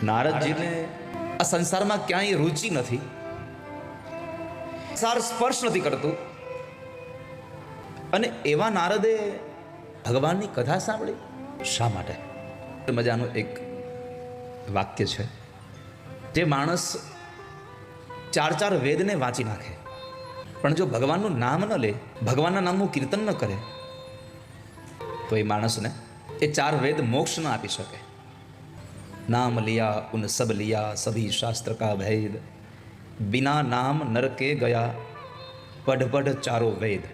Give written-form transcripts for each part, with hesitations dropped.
નારદજીને આ સંસારમાં ક્યાંય રુચિ નથી, સંસાર સ્પર્શ નથી કરતું, અને એવા નારદે ભગવાનની કથા સાંભળી. શા માટે? મજાનું એક વાક્ય છે, જે માણસ 4 વેદને વાંચી નાખે પણ જો ભગવાનનું નામ ન લે, ભગવાનના નામનું કીર્તન ન કરે, તો એ માણસને એ 4 વેદ મોક્ષ ન આપી શકે. नाम लिया उन सब लिया सभी शास्त्र का भेद, बिना नाम नरके गया पढ़ पढ़ चारो वेद.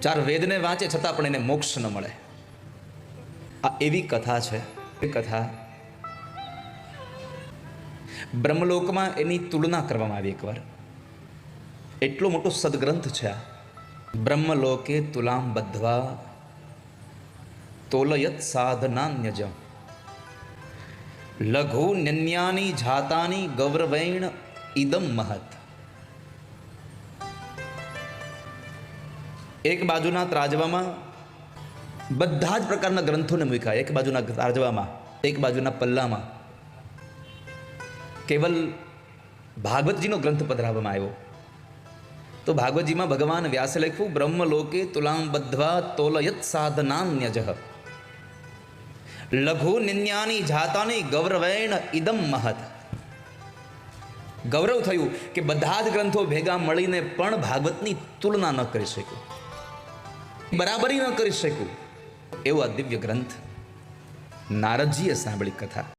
4 વેદને વાંચે છતાં પણ એને મોક્ષ ન મળે. આ એવી કથા છે. એ કથા બ્રહ્મલોકમાં એની તુલના કરવામાં આવી એકવાર. એટલો મોટો સદગ્રંથ છે આ. બ્રહ્મલોકે તુલામ બધ્વા તોલયત સાધનાન્યજમ લઘુ નન્યાની જાતાની ગૌરવૈણ ઇદમ મહત. એક બાજુના ત્રાજવામાં બધા જ પ્રકારના ગ્રંથોને મૂક્યા. એક બાજુના ત્રાજવામાં, એક બાજુના પલ્લામાં કેવલ ભાગવતજીનો ગ્રંથ પધરાવવામાં આવ્યો. તો ભાગવતજીમાં ભગવાન વ્યાસે લખ્યું, બ્રહ્મલોકે તુલામ બધ્વા તોલયત સાધનાન્યજઃ લઘુ નિન્યાની જાતાની ગૌરવૈણ ઇદમ મહત. ગૌરવ થયું કે બધા જ ગ્રંથો ભેગા મળીને પણ ભાગવતની તુલના ન કરી શક્યું, બરાબરી ન કરી શક્યું. એવો આ દિવ્ય ગ્રંથ નારદજીએ સાંભળી કથા.